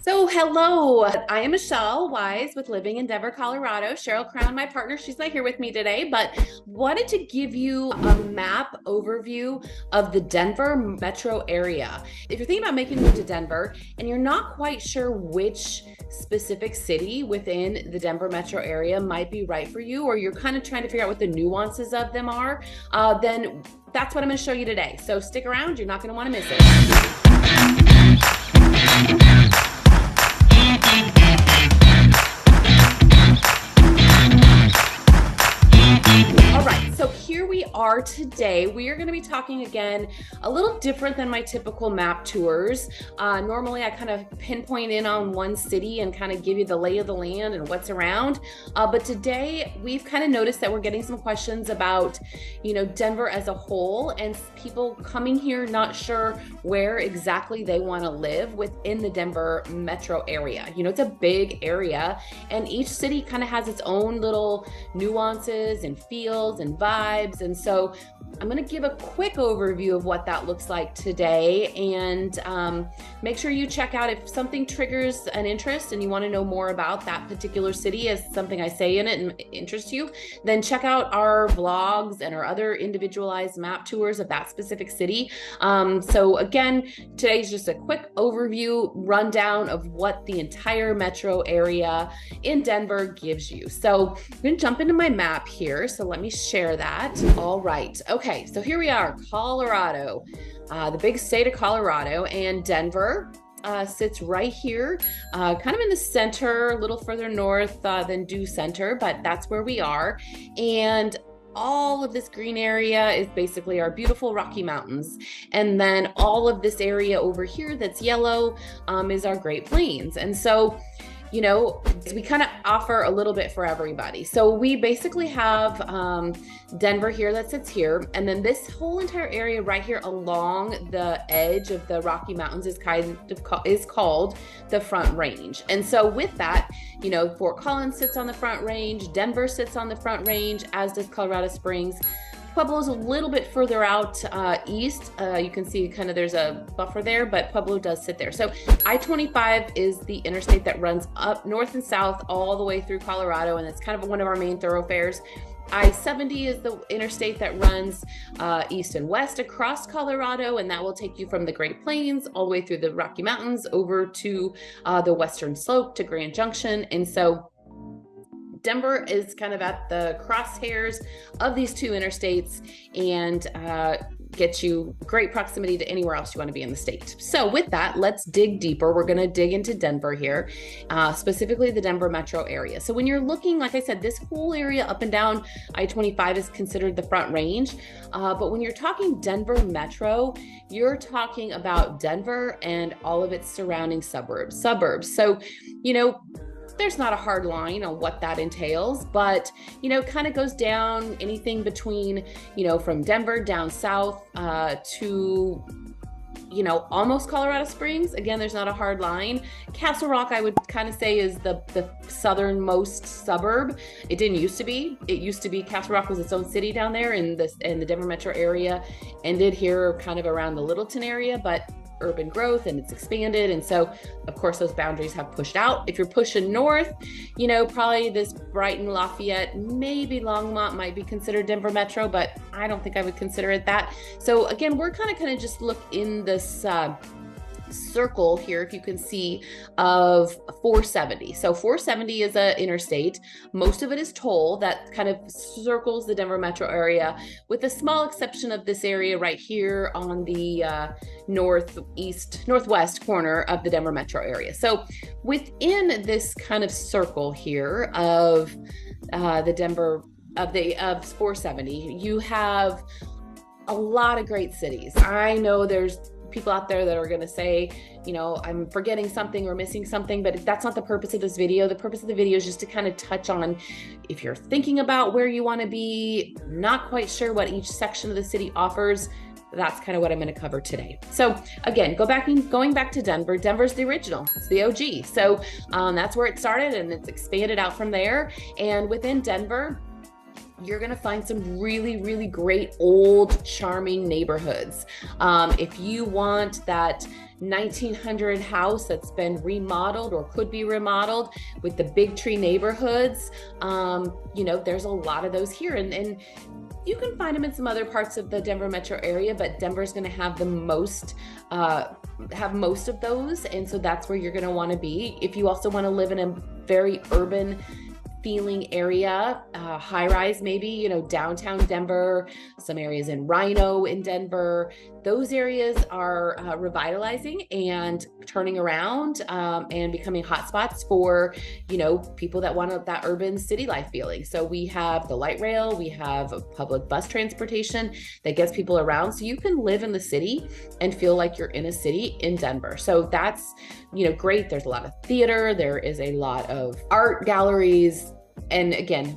So, hello, I am Michelle Wise with Living in Denver, Colorado. Cheryl Crown, my partner, she's not here with me today, but wanted to give you a map overview of the Denver metro area. If you're thinking about making a move to Denver and you're not quite sure which specific city within the Denver metro area might be right for you, or you're kind of trying to figure out what the nuances of them are, then that's what I'm going to show you today. So, stick around, you're not going to want to miss it. All right, so here we are today. We are going to be talking again a little different than my typical map tours. Normally, I kind of pinpoint in on one city and kind of give you the lay of the land and what's around. But today, we've kind of noticed that we're getting some questions about, Denver as a whole, and people coming here not sure where exactly they want to live within the Denver metro area. It's a big area, and each city kind of has its own little nuances and feels and vibes. And so I'm going to give a quick overview of what that looks like today, and make sure you check out if something triggers an interest and you want to know more about that particular city as something I say in it and interests you, then check out our vlogs and our other individualized map tours of that specific city. So again, today's just a quick overview rundown of what the entire metro area in Denver gives you. So I'm going to jump into my map here. So let me share that. All right. Okay. So here we are, Colorado, the big state of Colorado, and Denver sits right here, kind of in the center, a little further north than due center, but that's where we are. And all of this green area is basically our beautiful Rocky Mountains. And then all of this area over here that's yellow is our Great Plains. And so, we kind of offer a little bit for everybody. So we basically have Denver here that sits here. And then this whole entire area right here along the edge of the Rocky Mountains is called the Front Range. And so with that, Fort Collins sits on the Front Range, Denver sits on the Front Range, as does Colorado Springs. Pueblo's a little bit further out east. You can see kind of there's a buffer there, but Pueblo does sit there. So I-25 is the interstate that runs up north and south all the way through Colorado, and it's kind of one of our main thoroughfares. I-70 is the interstate that runs east and west across Colorado, and that will take you from the Great Plains all the way through the Rocky Mountains over to the western slope to Grand Junction. And so Denver is kind of at the crosshairs of these two interstates and gets you great proximity to anywhere else you want to be in the state. So with that, let's dig deeper. We're going to dig into Denver here, specifically the Denver metro area. So when you're looking, like I said, this whole area up and down I-25 is considered the Front Range. But when you're talking Denver metro, you're talking about Denver and all of its surrounding suburbs. So, there's not a hard line on what that entails, but, kind of goes down anything between, from Denver down south to, almost Colorado Springs. Again, there's not a hard line. Castle Rock, I would kind of say, is the southernmost suburb. It didn't used to be. It used to be Castle Rock was its own city down there in the Denver metro area, ended here kind of around the Littleton area, but urban growth and it's expanded. And so of course those boundaries have pushed out. If you're pushing north, probably this Brighton, Lafayette, maybe Longmont might be considered Denver metro, but I don't think I would consider it that. So again, we're kind of just look in this circle here, if you can see, of 470. So 470 is an interstate. Most of it is toll that kind of circles the Denver metro area, with a small exception of this area right here on the northwest corner of the Denver metro area. So within this kind of circle here of the Denver of 470, you have a lot of great cities. I know there's people out there that are going to say, I'm forgetting something or missing something, but that's not the purpose of this video. The purpose of the video is just to kind of touch on, if you're thinking about where you want to be, not quite sure what each section of the city offers, that's kind of what I'm going to cover today. So again, going back to Denver. Denver's the original, it's the OG. So that's where it started, and it's expanded out from there. And within Denver, you're going to find some really, really great old charming neighborhoods. If you want that 1900 house that's been remodeled or could be remodeled with the big tree neighborhoods. There's a lot of those here, and you can find them in some other parts of the Denver metro area, but Denver's going to have the most of those. And so that's where you're going to want to be. If you also want to live in a very urban feeling area, high rise, maybe, downtown Denver, some areas in Rhino in Denver, those areas are revitalizing and turning around and becoming hotspots for, people that want that urban city life feeling. So we have the light rail, we have public bus transportation that gets people around. So you can live in the city and feel like you're in a city in Denver. So that's, great. There's a lot of theater. There is a lot of art galleries. And again,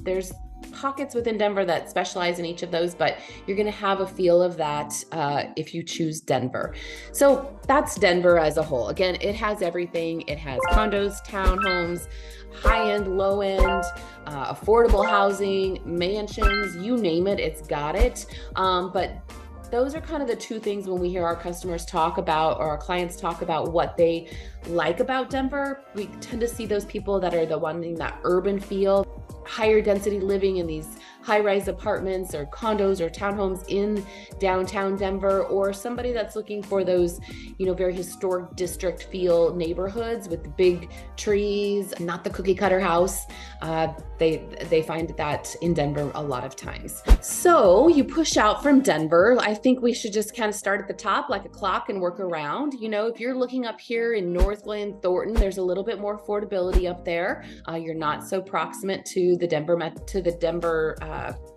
there's pockets within Denver that specialize in each of those, but you're going to have a feel of that if you choose Denver. So that's Denver as a whole. Again, it has everything. It has condos, townhomes, high-end, low-end, affordable housing, mansions, you name it, it's got it. But those are kind of the two things when we hear our customers talk about, or our clients talk about what they like about Denver. We tend to see those people that are the wanting that urban feel, higher density living in these high-rise apartments or condos or townhomes in downtown Denver, or somebody that's looking for those, very historic district feel neighborhoods with the big trees, not the cookie cutter house. They find that in Denver a lot of times. So you push out from Denver. I think we should just kind of start at the top like a clock and work around. If you're looking up here in Northglenn, Thornton, there's a little bit more affordability up there. You're not so proximate to the Denver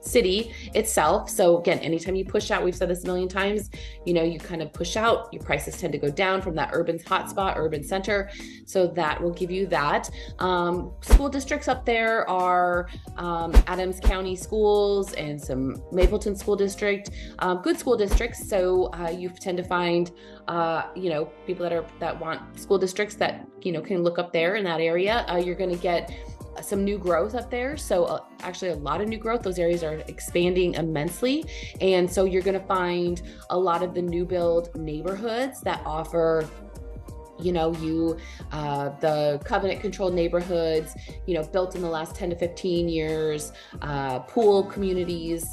city itself. So again, anytime you push out, we've said this a million times, you kind of push out, your prices tend to go down from that urban hotspot, urban center. So that will give you that. School districts up there are Adams County schools and some Mapleton school district, good school districts. So you tend to find, people that want school districts that, can look up there in that area. You're going to get some new growth up there. So actually a lot of new growth. Those areas are expanding immensely. And so you're going to find a lot of the new build neighborhoods that offer the covenant controlled neighborhoods, built in the last 10 to 15 years, pool communities,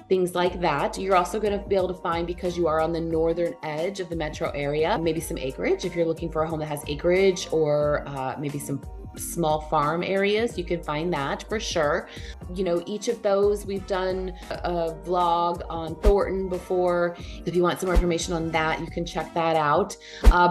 things like that. You're also going to be able to find, because you are on the northern edge of the metro area, maybe some acreage. If you're looking for a home that has acreage, or maybe some small farm areas, you can find that for sure. Each of those, we've done a vlog on Thornton before. If you want some more information on that, you can check that out.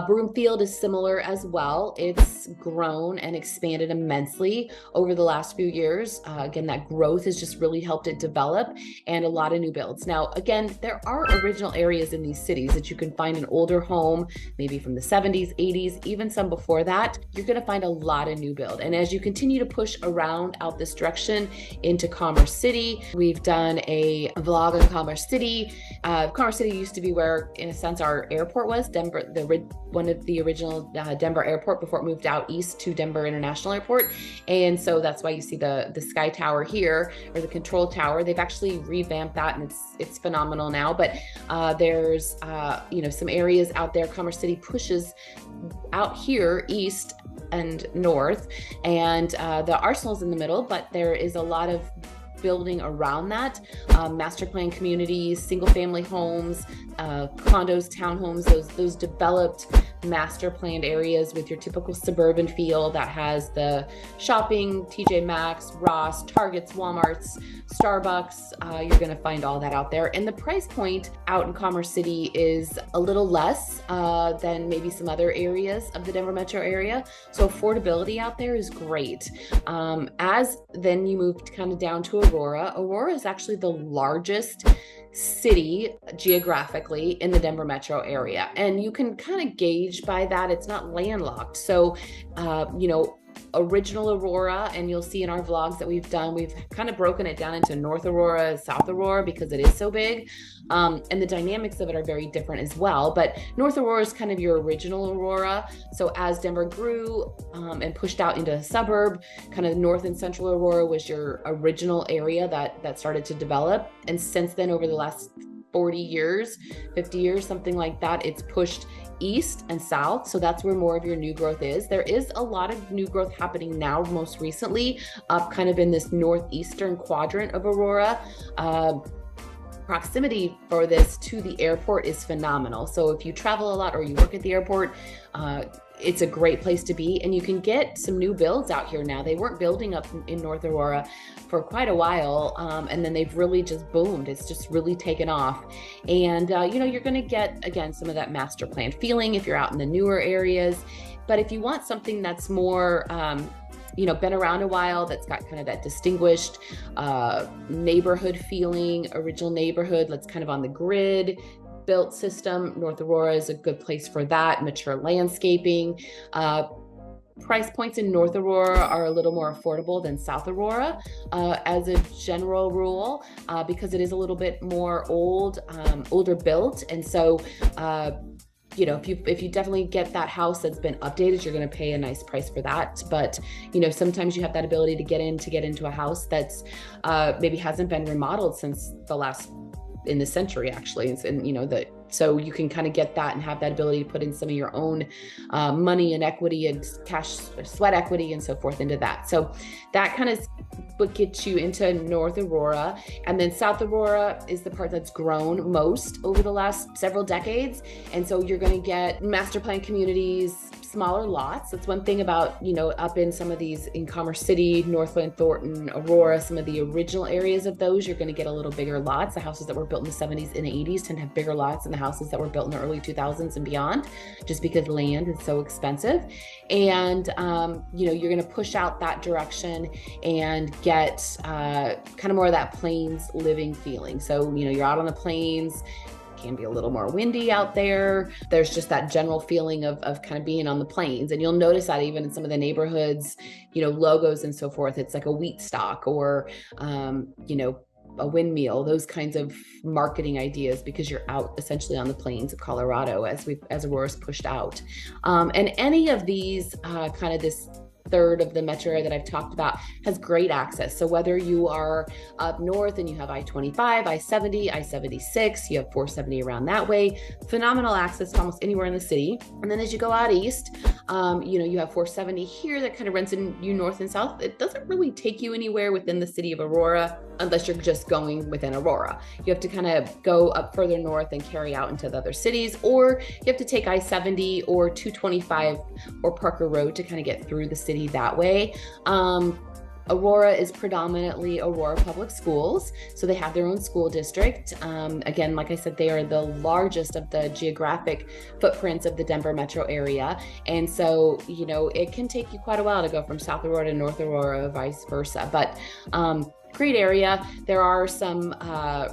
Broomfield is similar as well. It's grown and expanded immensely over the last few years. Again, that growth has just really helped it develop, and a lot of new builds. Now, again, there are original areas in these cities that you can find an older home, maybe from the 70s, 80s, even some before that. You're going to find a lot of new build. And as you continue to push around out this direction into Commerce City, we've done a vlog on Commerce City. Commerce City used to be where, in a sense, our airport was. Denver, one of the original Denver airport before it moved out east to Denver International Airport. And so that's why you see the Sky Tower here, or the control tower. They've actually revamped that, and it's phenomenal now. But there's some areas out there. Commerce City pushes out here east and north, and the Arsenal's in the middle, but there is a lot of building around that, master plan communities, single family homes, condos, townhomes, those developed master planned areas with your typical suburban feel that has the shopping, TJ Maxx, Ross, Targets, Walmarts, Starbucks. You're going to find all that out there. And the price point out in Commerce City is a little less than maybe some other areas of the Denver metro area. So affordability out there is great. As then you move kind of down to Aurora. Aurora is actually the largest city geographically in the Denver metro area. And you can kind of gauge by that. It's not landlocked. So, original Aurora, and you'll see in our vlogs that we've done, we've kind of broken it down into North Aurora, South Aurora, because it is so big. And the dynamics of it are very different as well. But North Aurora is kind of your original Aurora. So as Denver grew and pushed out into a suburb, kind of North and Central Aurora was your original area that started to develop. And since then, over the last 40 years, 50 years, something like that, it's pushed east and south. So that's where more of your new growth is. There is a lot of new growth happening now, most recently, up kind of in this northeastern quadrant of Aurora. Proximity for this to the airport is phenomenal. So if you travel a lot or you work at the airport, it's a great place to be. And you can get some new builds out here now. They weren't building up in North Aurora for quite a while. And then they've really just boomed. It's just really taken off. And, you're going to get, again, some of that master plan feeling if you're out in the newer areas. But if you want something that's more, been around a while, that's got kind of that distinguished neighborhood feeling, original neighborhood that's kind of on the grid, built system, North Aurora is a good place for that. Mature landscaping. Price points in North Aurora are a little more affordable than South Aurora as a general rule, because it is a little bit more older built. And so, if you definitely get that house that's been updated, you're going to pay a nice price for that. But, sometimes you have that ability to get into a house that's maybe hasn't been remodeled since in the century, actually. And, so you can kind of get that and have that ability to put in some of your own money and equity and cash, sweat equity and so forth into that. So that kind of what gets you into North Aurora. And then South Aurora is the part that's grown most over the last several decades. And so you're going to get master plan communities, smaller lots. That's one thing about, up in some of these in Commerce City, Northglenn, Thornton, Aurora, some of the original areas of those, you're going to get a little bigger lots. The houses that were built in the 70s and 80s tend to have bigger lots than the houses that were built in the early 2000s and beyond, just because land is so expensive. And, you're going to push out that direction and get kind of more of that plains living feeling. So, you're out on the plains, can be a little more windy out there. There's just that general feeling of kind of being on the plains. And you'll notice that even in some of the neighborhoods, logos and so forth, it's like a wheat stalk or, a windmill, those kinds of marketing ideas, because you're out essentially on the plains of Colorado as Aurora's pushed out. And any of these kind of this third of the metro area that I've talked about has great access. So whether you are up north and you have I-25, I-70, I-76, you have 470 around that way, phenomenal access to almost anywhere in the city. And then as you go out east, you have 470 here that kind of runs in you north and south. It doesn't really take you anywhere within the city of Aurora unless you're just going within Aurora. You have to kind of go up further north and carry out into the other cities, or you have to take I-70 or 225 or Parker Road to kind of get through the city that way. Aurora is predominantly Aurora Public Schools, so they have their own school district. Again, like I said, they are the largest of the geographic footprints of the Denver metro area. And so, it can take you quite a while to go from South Aurora to North Aurora, vice versa. But great area. There are some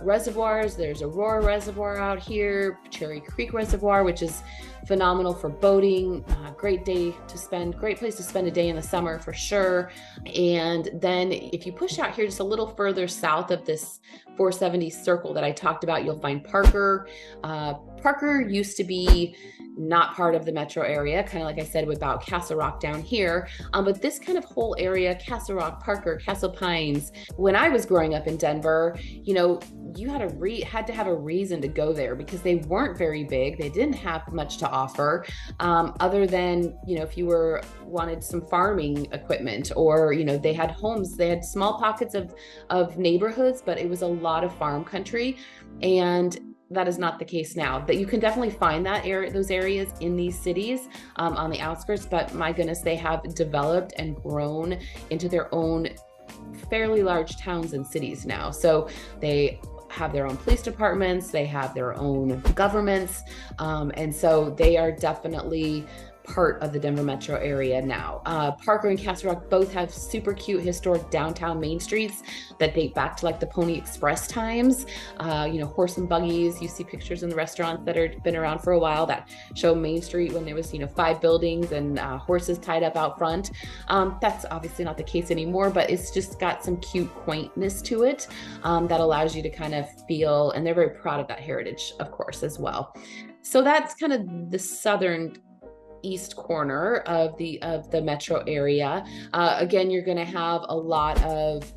reservoirs. There's Aurora Reservoir out here, Cherry Creek Reservoir, which is phenomenal for boating. Great place to spend a day in the summer for sure. And then if you push out here just a little further south of this 470 circle that I talked about, you'll find Parker. Parker used to be not part of the metro area, kind of like I said about Castle Rock down here. But this kind of whole area, Castle Rock, Parker, Castle Pines, when I was growing up in Denver, you had to have a reason to go there because they weren't very big. They didn't have much to offer, other than, if you wanted some farming equipment, or, they had homes, they had small pockets of neighborhoods, but it was a lot of farm country. And that is not the case now. That you can definitely find those areas in these cities on the outskirts, but my goodness, they have developed and grown into their own fairly large towns and cities now. So they have their own police departments, they have their own governments, and so they are definitely part of the Denver metro area now. Parker and Castle Rock both have super cute historic downtown main streets that date back to like the Pony Express times. Horse and buggies. You see pictures in the restaurants that have been around for a while that show Main Street when there was 5 buildings and horses tied up out front. That's obviously not the case anymore, but it's just got some cute quaintness to it that allows you to kind of feel, and they're very proud of that heritage, of course, as well. So that's kind of the southern east corner of the metro area. Again, you're going to have a lot of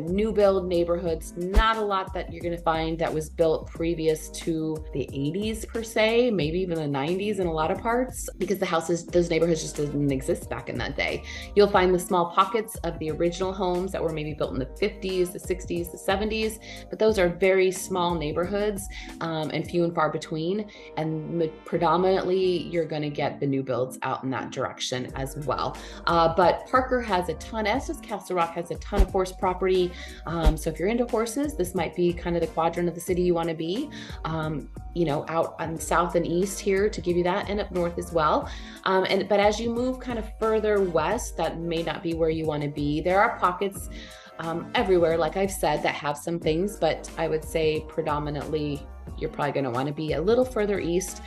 new build neighborhoods. Not a lot that you're going to find that was built previous to the 80s per se, maybe even the 90s in a lot of parts, because those neighborhoods just didn't exist back in that day. You'll find the small pockets of the original homes that were maybe built in the 50s, the 60s, the 70s, but those are very small neighborhoods and few and far between. And predominantly, you're going to get the new builds out in that direction as well. But Parker has a ton, as does Castle Rock, has a ton of horse property. So if you're into horses, this might be kind of the quadrant of the city you want to be. Out on south and east here to give you that, and up north as well. But as you move kind of further west, that may not be where you want to be. There are pockets everywhere, like I've said, that have some things, but I would say predominantly you're probably going to want to be a little further east,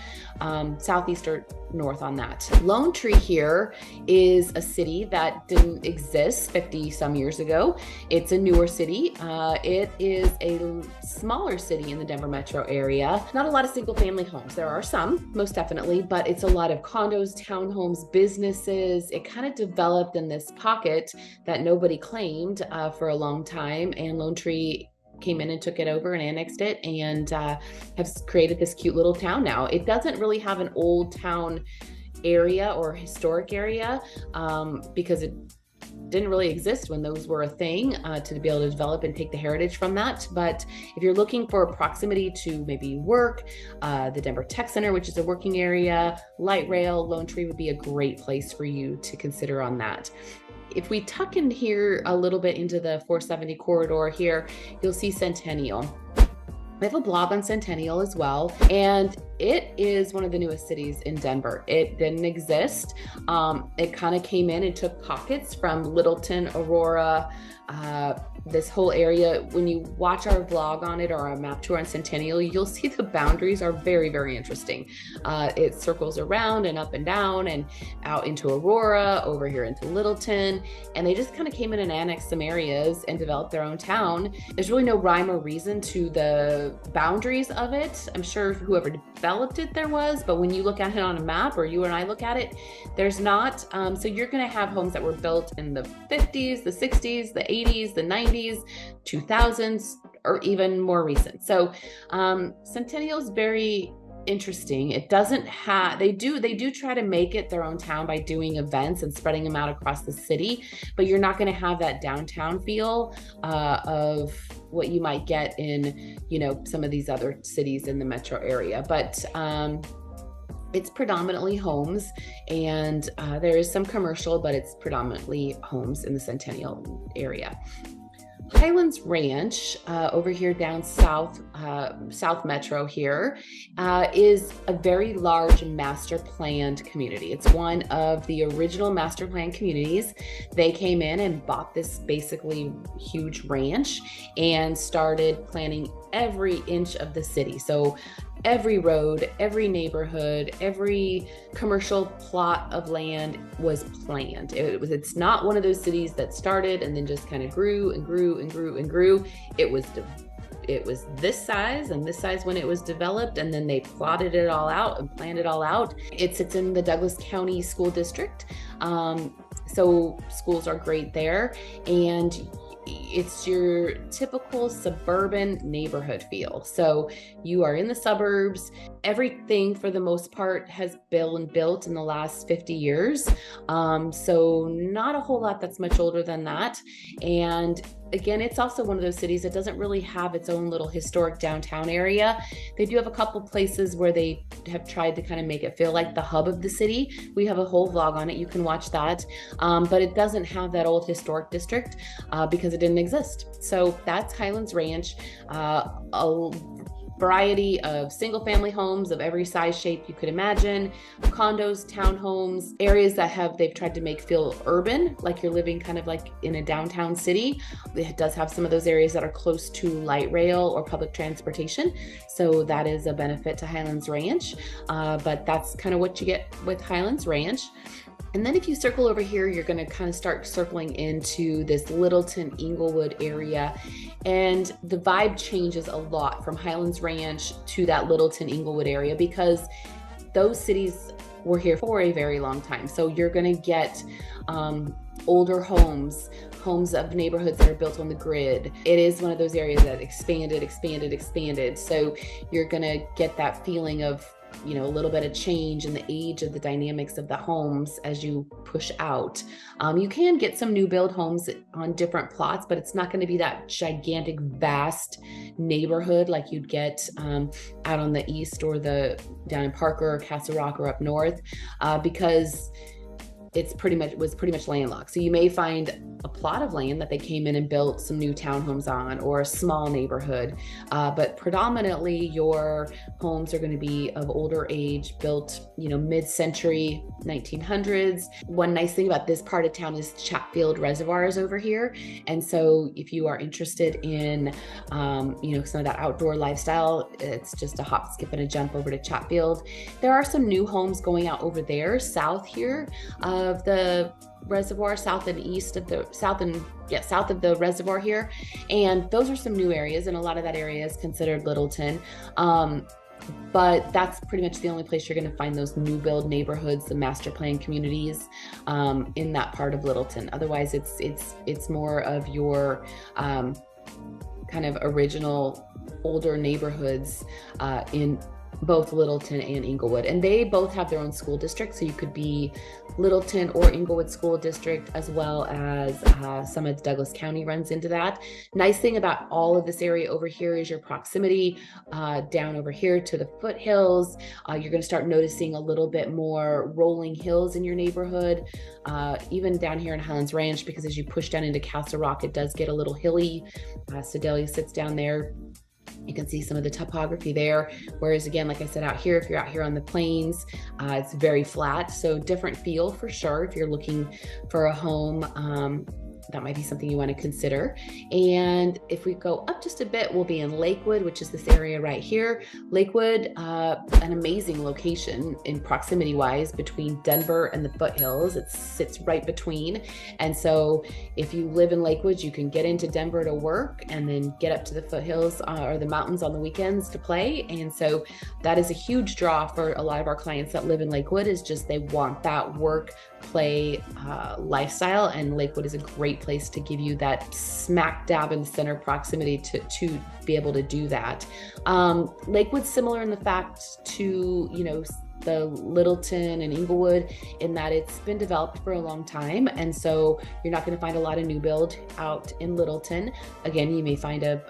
southeast or north on that. Lone Tree here is a city that didn't exist 50 some years ago. It's a newer city. It is a smaller city in the Denver metro area. Not a lot of single family homes. There are some, most definitely, but it's a lot of condos, townhomes, businesses. It kind of developed in this pocket that nobody claimed for a long time, and Lone Tree came in and took it over and annexed it, and has created this cute little town now. It doesn't really have an old town area or historic area because it didn't really exist when those were a thing to be able to develop and take the heritage from that. But if you're looking for proximity to maybe work, the Denver Tech Center, which is a working area, light rail, Lone Tree would be a great place for you to consider on that. If we tuck in here a little bit into the 470 corridor here, you'll see Centennial. I have a blog on Centennial as well, and it is one of the newest cities in Denver. It didn't exist. It kind of came in and took pockets from Littleton, Aurora, this whole area. When you watch our vlog on it or our map tour on Centennial, you'll see the boundaries are very, very interesting. It circles around and up and down and out into Aurora, over here into Littleton, and they just kind of came in and annexed some areas and developed their own town. There's really no rhyme or reason to the boundaries of it. I'm sure whoever developed it there was, but when you look at it on a map, or you and I look at it, there's not. So you're going to have homes that were built in the 50s, the 60s, the 80s, the 90s, 2000s, or even more recent. So Centennial is very interesting. It doesn't have, they do try to make it their own town by doing events and spreading them out across the city, but you're not going to have that downtown feel of what you might get in, some of these other cities in the metro area. But it's predominantly homes, and there is some commercial, but it's predominantly homes in the Centennial area. Highlands Ranch, over here down south metro here, is a very large master planned community. It's one of the original master plan communities. They came in and bought this basically huge ranch and started planning every inch of the city. So every road, every neighborhood, every commercial plot of land was planned. It's not one of those cities that started and then just kind of grew and grew and grew and grew. It was this size and this size when it was developed, and then they plotted it all out and planned it all out. It sits in the Douglas County School District. So schools are great there, and it's your typical suburban neighborhood feel. So you are in the suburbs. Everything for the most part has been built in the last 50 years. So not a whole lot that's much older than that. And again, it's also one of those cities that doesn't really have its own little historic downtown area. They do have a couple places where they have tried to kind of make it feel like the hub of the city. We have a whole vlog on it. You can watch that. But it doesn't have that old historic district because it didn't exist. So that's Highlands Ranch. A variety of single family homes of every size, shape you could imagine, condos, townhomes, areas that they've tried to make feel urban, like you're living kind of like in a downtown city. It does have some of those areas that are close to light rail or public transportation. So that is a benefit to Highlands Ranch. But that's kind of what you get with Highlands Ranch. And then if you circle over here, you're going to kind of start circling into this Littleton, Inglewood area. And the vibe changes a lot from Highlands Ranch to that Littleton, Inglewood area, because those cities were here for a very long time. So you're going to get older homes, homes of neighborhoods that are built on the grid. It is one of those areas that expanded. So you're gonna get that feeling of, you know, a little bit of change in the age of the dynamics of the homes as you push out. You can get some new build homes on different plots, but it's not going to be that gigantic, vast neighborhood like you'd get out on the east or down in Parker or Castle Rock or up north, because was pretty much landlocked. So you may find a plot of land that they came in and built some new townhomes on, or a small neighborhood. But predominantly your homes are going to be of older age, built, you know, mid-century 1900s. One nice thing about this part of town is Chatfield reservoirs over here. And so if you are interested in, you know, some of that outdoor lifestyle, it's just a hop, skip, and a jump over to Chatfield. There are some new homes going out over there, south here of the reservoir, south of the reservoir here, and those are some new areas, and a lot of that area is considered Littleton, but that's pretty much the only place you're going to find those new build neighborhoods, the master plan communities, in that part of Littleton. Otherwise it's more of your kind of original older neighborhoods in both Littleton and Inglewood, and they both have their own school district. So you could be Littleton or Inglewood School District, as well as some of Douglas County runs into that. Nice thing about all of this area over here is your proximity down over here to the foothills. You're going to start noticing a little bit more rolling hills in your neighborhood, even down here in Highlands Ranch, because as you push down into Castle Rock, it does get a little hilly. Sedalia sits down there. You can see some of the topography there. Whereas again, like I said, out here, if you're out here on the plains, it's very flat. So different feel for sure. If you're looking for a home, that might be something you want to consider. And if we go up just a bit, we'll be in Lakewood, which is this area right here. Lakewood, an amazing location in proximity wise between Denver and the foothills. It sits right between. And so if you live in Lakewood, you can get into Denver to work and then get up to the foothills or the mountains on the weekends to play. And so that is a huge draw for a lot of our clients that live in Lakewood, is just they want that work play lifestyle, and Lakewood is a great place to give you that smack dab in the center proximity to be able to do that. Lakewood's similar in the fact to, you know, the Littleton and Inglewood, in that it's been developed for a long time, and so you're not going to find a lot of new build out in Littleton. Again, you may find a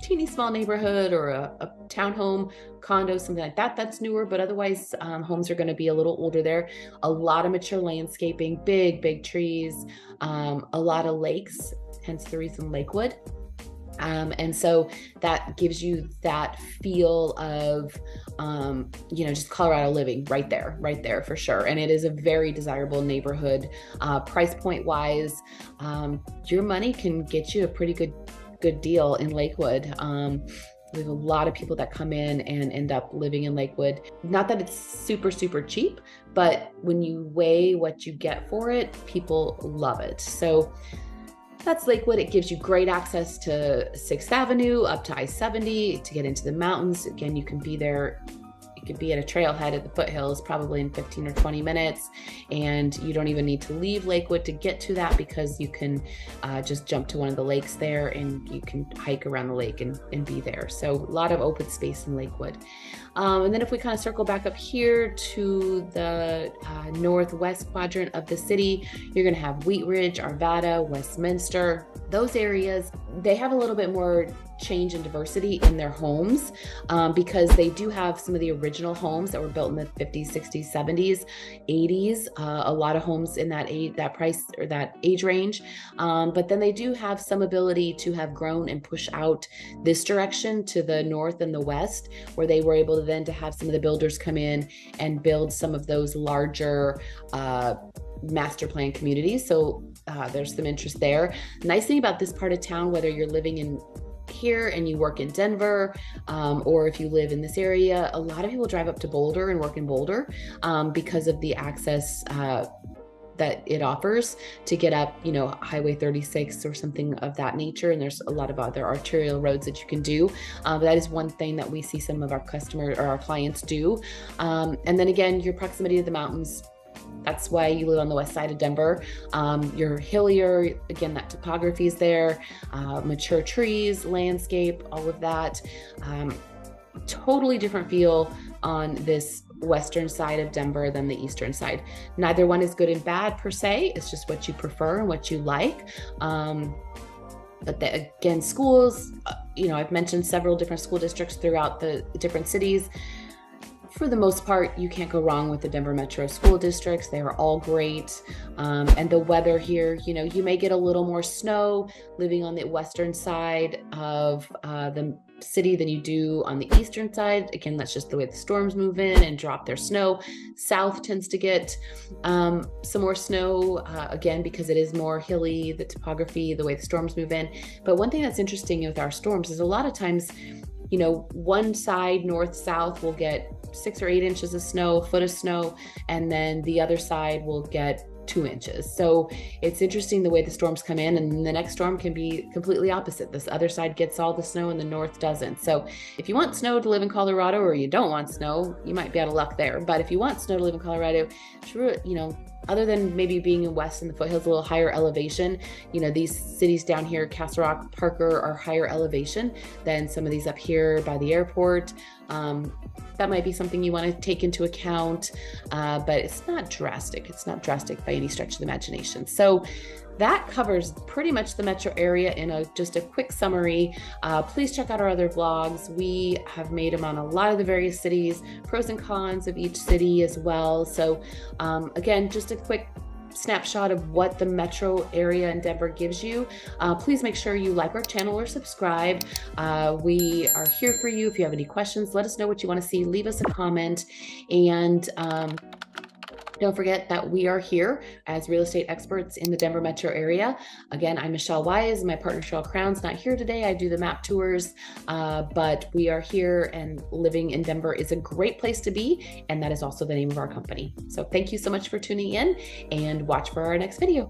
teeny small neighborhood or a townhome, condo, something like that that's newer, but otherwise homes are going to be a little older there. A lot of mature landscaping, big trees, a lot of lakes, hence the reason Lakewood. And so that gives you that feel of, you know, just Colorado living right there for sure. And it is a very desirable neighborhood. Price point wise, your money can get you a pretty good deal in Lakewood. We have a lot of people that come in and end up living in Lakewood. Not that it's super cheap, but when you weigh what you get for it, people love it. So that's Lakewood. It gives you great access to 6th Avenue up to I-70 to get into the mountains. Again, you can be there. You could be at a trailhead at the foothills probably in 15 or 20 minutes, and you don't even need to leave Lakewood to get to that, because you can just jump to one of the lakes there and you can hike around the lake and be there. So a lot of open space in Lakewood. And then if we kind of circle back up here to the northwest quadrant of the city, you're going to have Wheat Ridge, Arvada, Westminster. Those areas, they have a little bit more change and diversity in their homes, because they do have some of the original homes that were built in the 50s, 60s, 70s, 80s, a lot of homes in that age range. But then they do have some ability to have grown and push out this direction to the north and the west, where they were able to then to have some of the builders come in and build some of those larger master plan communities. So there's some interest there. Nice thing about this part of town, whether you're living in here and you work in Denver, or if you live in this area, a lot of people drive up to Boulder and work in Boulder because of the access that it offers to get up, you know, Highway 36 or something of that nature. And there's a lot of other arterial roads that you can do. That is one thing that we see some of our customers or our clients do. And then again, your proximity to the mountains. That's why you live on the west side of Denver. You're hillier. Again, that topography is there, mature trees, landscape, all of that. Totally different feel on this western side of Denver than the eastern side. Neither one is good and bad per se. It's just what you prefer and what you like. But again, schools, I've mentioned several different school districts throughout the different cities. For the most part, you can't go wrong with the Denver Metro school districts. They are all great. And the weather here, you may get a little more snow living on the western side of the city than you do on the eastern side. Again, that's just the way the storms move in and drop their snow. South tends to get some more snow, again, because it is more hilly, the topography, the way the storms move in. But one thing that's interesting with our storms is a lot of times, one side, north, south, will get 6 or 8 inches of snow, a foot of snow, and then the other side will get 2 inches. So it's interesting the way the storms come in, and the next storm can be completely opposite. This other side gets all the snow and the north doesn't. So if you want snow to live in Colorado, or you don't want snow, you might be out of luck there. But if you want snow to live in Colorado, other than maybe being in west in the foothills, a little higher elevation, these cities down here, Castle Rock, Parker, are higher elevation than some of these up here by the airport. That might be something you want to take into account, but it's not drastic. It's not drastic by any stretch of the imagination. So that covers pretty much the metro area in just a quick summary. Please check out our other vlogs. We have made them on a lot of the various cities, pros and cons of each city as well. So again, just a quick snapshot of what the metro area in Denver gives you. Please make sure you like our channel or subscribe. We are here for you. If you have any questions, let us know what you want to see. Leave us a comment, and don't forget that we are here as real estate experts in the Denver metro area. Again, I'm Michelle Wise. My partner, Cheryl Crown's not here today. I do the map tours, but we are here, and living in Denver is a great place to be. And that is also the name of our company. So thank you so much for tuning in, and watch for our next video.